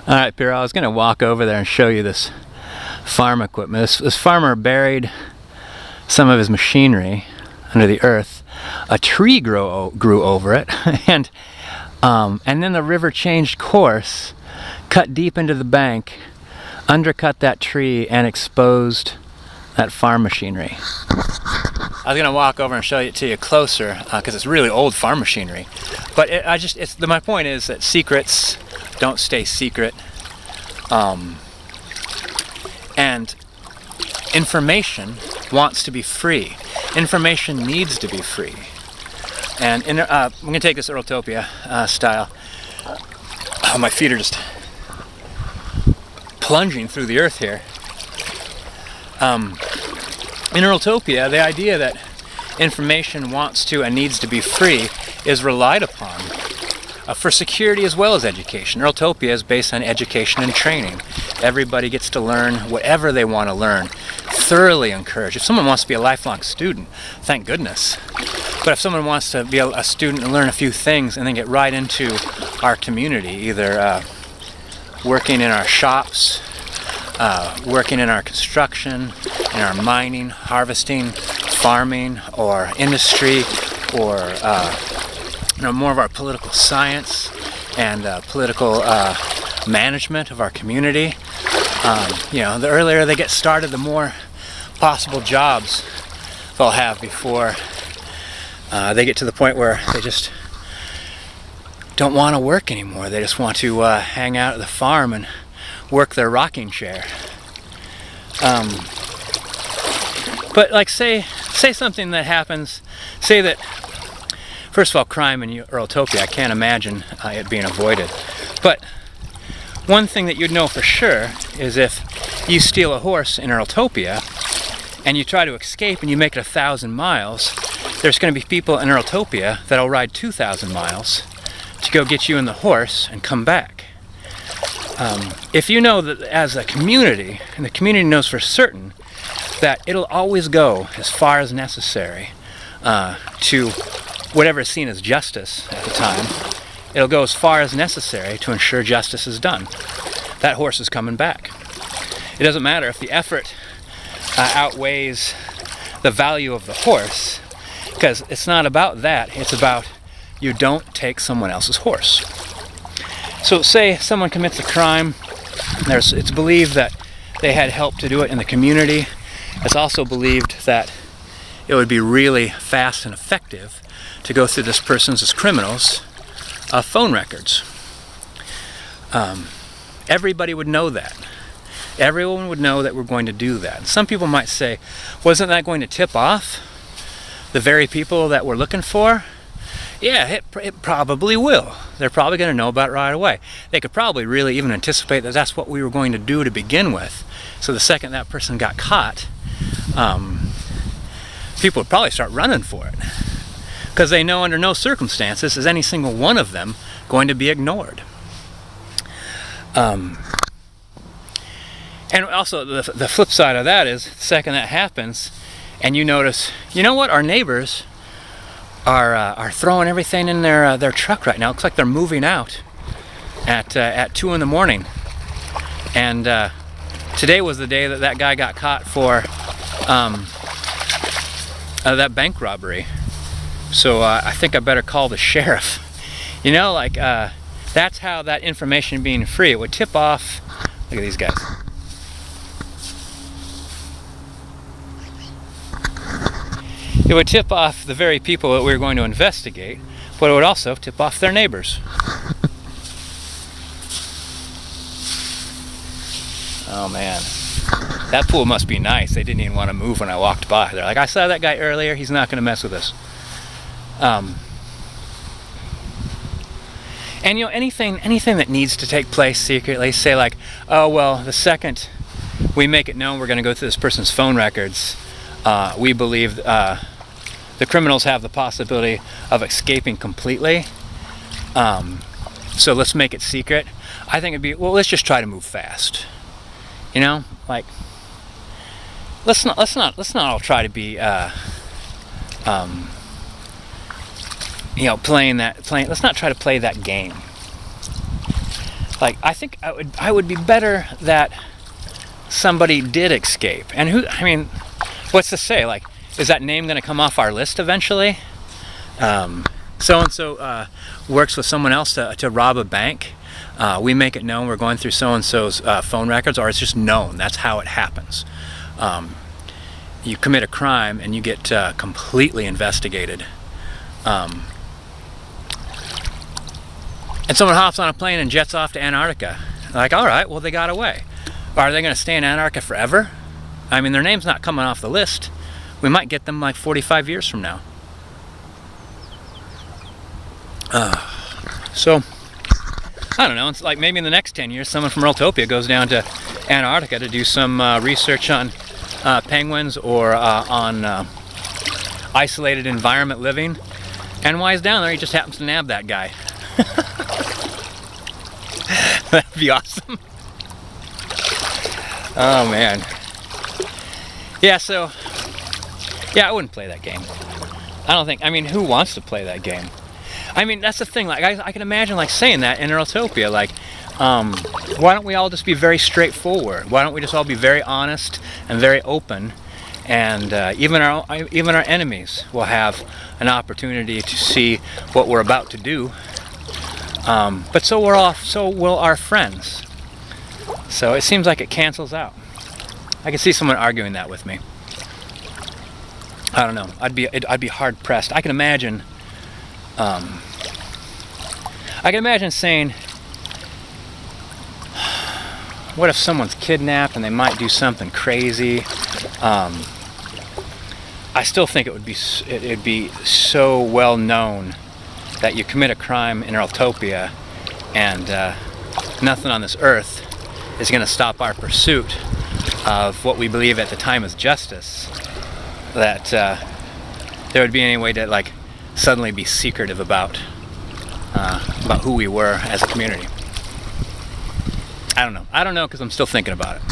Alright, Pierre, I was going to walk over there and show you this farm equipment. This farmer buried some of his machinery under the earth. A tree grew over it, and then the river changed course, cut deep into the bank, undercut that tree, and exposed that farm machinery. I was going to walk over and show it to you closer because it's really old farm machinery. But my point is that secrets don't stay secret, and information wants to be free. Information needs to be free. And I'm going to take this Earltopia style. Oh, my feet are just plunging through the earth here. In Earltopia, the idea that information wants to and needs to be free is relied upon for security as well as education. Earltopia is based on education and training. Everybody gets to learn whatever they want to learn. Thoroughly encouraged. If someone wants to be a lifelong student, thank goodness. But if someone wants to be a student and learn a few things and then get right into our community, either working in our shops, working in our construction, in our mining, harvesting, farming, or industry, or more of our political science and political management of our community. The earlier they get started, the more possible jobs they'll have before they get to the point where they just don't want to work anymore. They just want to hang out at the farm and work their rocking chair. But like say something that happens, say that, first of all, crime in Earltopia, I can't imagine it being avoided. But one thing that you'd know for sure is if you steal a horse in Earltopia and you try to escape and you make it 1,000 miles, there's going to be people in Earltopia that'll ride 2,000 miles to go get you and the horse and come back. If you know that as a community, and the community knows for certain that it'll always go as far as necessary to whatever is seen as justice at the time, it'll go as far as necessary to ensure justice is done. That horse is coming back. It doesn't matter if the effort outweighs the value of the horse, because it's not about that. It's about you don't take someone else's horse. So say someone commits a crime, it's believed that they had help to do it in the community. It's also believed that it would be really fast and effective to go through this person's, as criminals, phone records. Everybody would know that. Everyone would know that we're going to do that. Some people might say, wasn't that going to tip off the very people that we're looking for? Yeah, it probably will. They're probably going to know about it right away. They could probably really even anticipate that that's what we were going to do to begin with. So the second that person got caught, people would probably start running for it. Because they know under no circumstances is any single one of them going to be ignored. And also the flip side of that is, the second that happens, and you notice, you know what, our neighbors are throwing everything in their truck right now. It looks like they're moving out at 2 in the morning. And today was the day that guy got caught for that bank robbery. So I think I better call the sheriff. That's how that information being free, it would tip off. Look at these guys. It would tip off the very people that we were going to investigate, but it would also tip off their neighbors. Oh man, that pool must be nice. They didn't even want to move when I walked by. They're like, I saw that guy earlier, he's not going to mess with us. And anything that needs to take place secretly, say like, oh well, the second we make it known we're going to go through this person's phone records, we believe the criminals have the possibility of escaping completely. So let's make it secret. I think it'd be, well, let's just try to move fast. Let's not all try to be let's not try to play that game. like, I think I would be better that somebody did escape. And who, I mean, what's to say? Like, is that name going to come off our list eventually? So-and-so works with someone else to rob a bank. We make it known we're going through so-and-so's phone records, or it's just known. That's how it happens. You commit a crime and you get completely investigated. And someone hops on a plane and jets off to Antarctica. Like, all right, well, they got away. Are they going to stay in Antarctica forever? I mean, their name's not coming off the list. We might get them like 45 years from now. So, I don't know. It's like maybe in the next 10 years, someone from Earltopia goes down to Antarctica to do some research on penguins or on isolated environment living. And while he's down there, he just happens to nab that guy. That'd be awesome. Oh man. Yeah, so yeah, I wouldn't play that game. I don't think, I mean, who wants to play that game? I mean, that's the thing, like I can imagine like saying that in Earltopia, like why don't we all just be very straightforward? Why don't we just all be very honest and very open, and even our enemies will have an opportunity to see what we're about to do. But so will our friends. So it seems like it cancels out. I can see someone arguing that with me. I don't know. I'd be hard pressed. I can imagine saying, what if someone's kidnapped and they might do something crazy? I still think it'd be so well known that you commit a crime in Earltopia, and nothing on this earth is going to stop our pursuit of what we believe at the time is justice. That there would be any way to like suddenly be secretive about who we were as a community. I don't know because I'm still thinking about it.